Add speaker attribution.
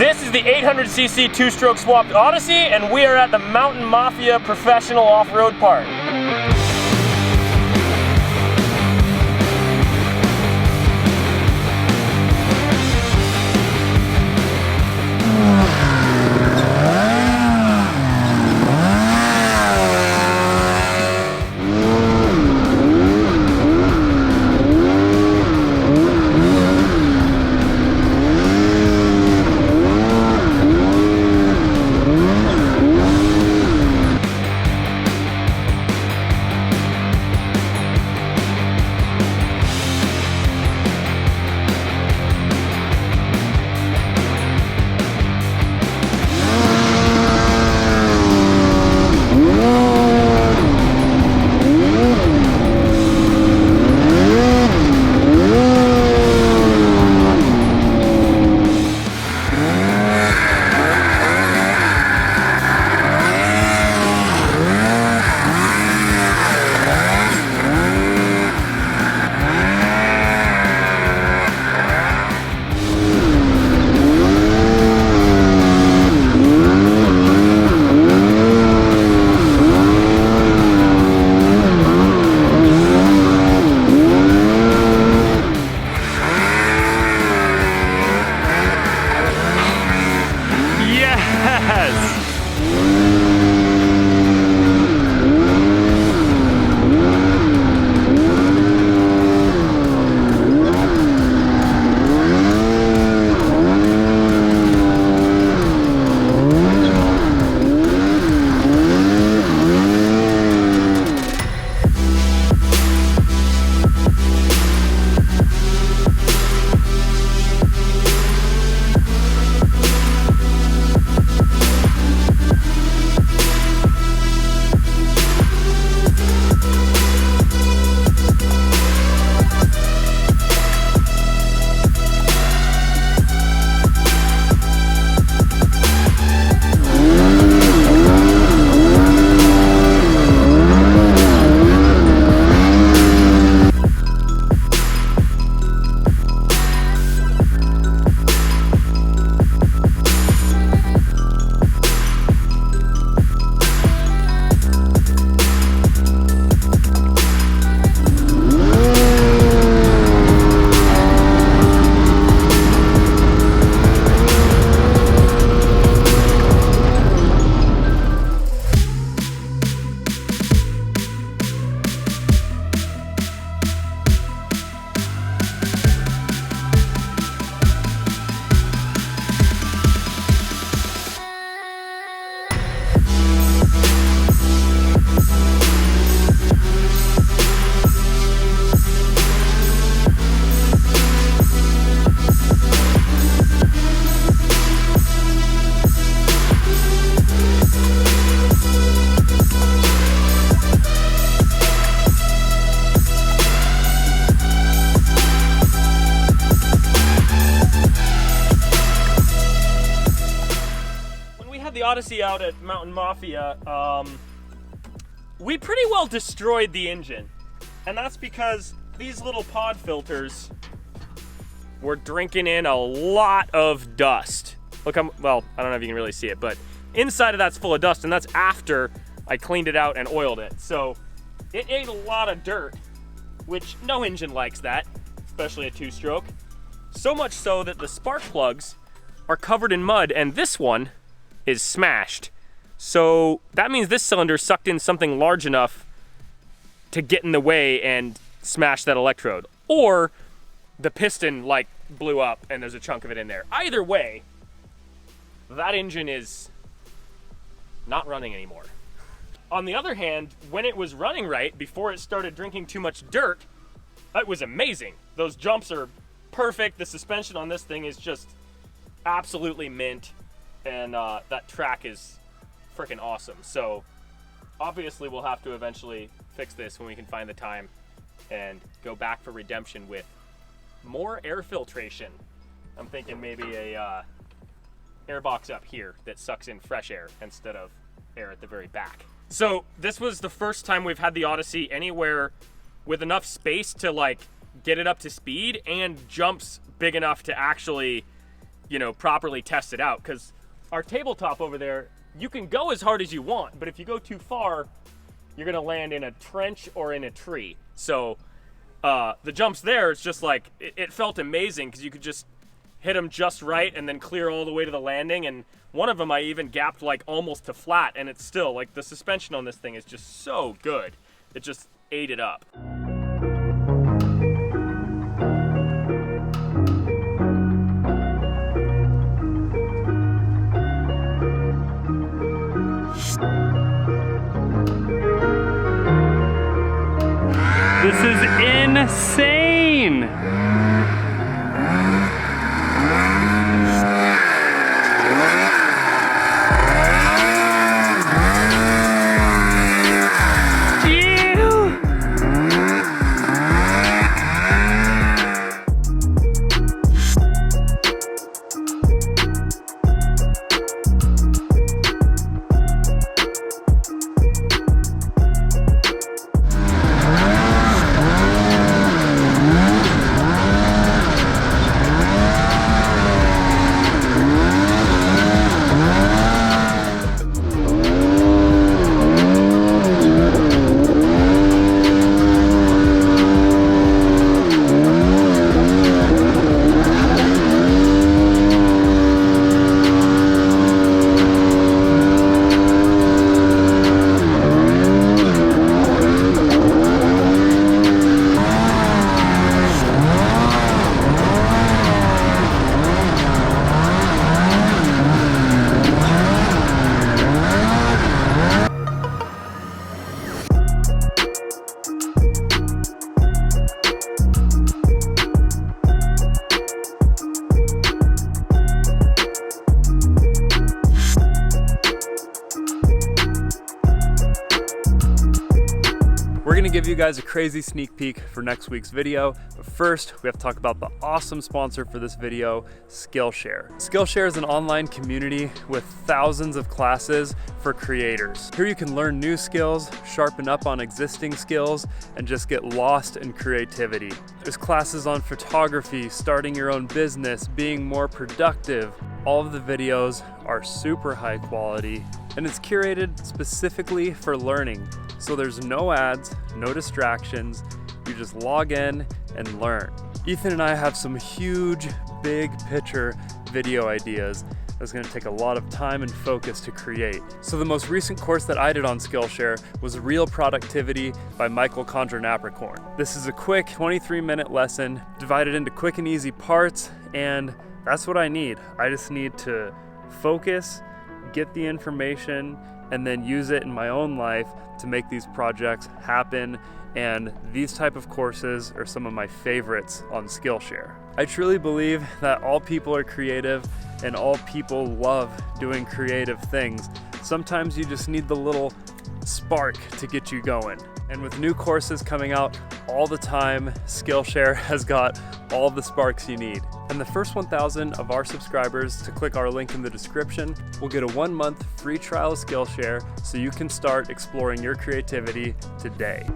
Speaker 1: This is the 800cc two-stroke swapped Odyssey, and we are at the Mountain Mafia Professional Off-Road Park. The Odyssey out at Mountain Mafia, we pretty well destroyed the engine, and that's because these little pod filters were drinking in a lot of dust. Look, well, I don't know if you can really see it, but inside of that's full of dust, and that's after I cleaned it out and oiled it. So it ate a lot of dirt, which no engine likes that, especially a two-stroke. So much so that the spark plugs are covered in mud, and this one is smashed. So that means this cylinder sucked in something large enough to get in the way and smash that electrode. Or the piston like blew up and there's a chunk of it in there. Either way, that engine is not running anymore. On the other hand, when it was running right, before it started drinking too much dirt, it was amazing. Those jumps are perfect. The suspension on this thing is just absolutely mint. And that track is freaking awesome. So obviously we'll have to eventually fix this when we can find the time and go back for redemption with more air filtration. I'm thinking maybe a air box up here that sucks in fresh air instead of air at the very back. So this was the first time we've had the Odyssey anywhere with enough space to like get it up to speed and jumps big enough to actually you know, properly test it out, because our tabletop over there, you can go as hard as you want, but if you go too far, you're gonna land in a trench or in a tree. So the jumps there, it's just like, it felt amazing because you could just hit them just right and then clear all the way to the landing. And one of them I even gapped like almost to flat, and it's still like, the suspension on this thing is just so good. It just ate it up.
Speaker 2: This is insane! We're gonna give you guys a crazy sneak peek for next week's video, but first we have to talk about the awesome sponsor for this video, Skillshare. Skillshare is an online community with thousands of classes for creators. Here you can learn new skills, sharpen up on existing skills, and just get lost in creativity. There's classes on photography, starting your own business, being more productive. All of the videos are super high quality, and it's curated specifically for learning. So there's no ads, no distractions, you just log in and learn. Ethan and I have some huge, big picture video ideas that's gonna take a lot of time and focus to create. So the most recent course that I did on Skillshare was Real Productivity by Michael Condron-Apricorn. This is a quick 23-minute lesson divided into quick and easy parts, and that's what I need. I just need to focus, get the information, and then use it in my own life to make these projects happen. And these type of courses are some of my favorites on Skillshare. I truly believe that all people are creative and all people love doing creative things. Sometimes you just need the little spark to get you going. And with new courses coming out all the time, Skillshare has got all the sparks you need. And the first 1,000 of our subscribers to click our link in the description will get a 1-month free trial of Skillshare so you can start exploring your creativity today.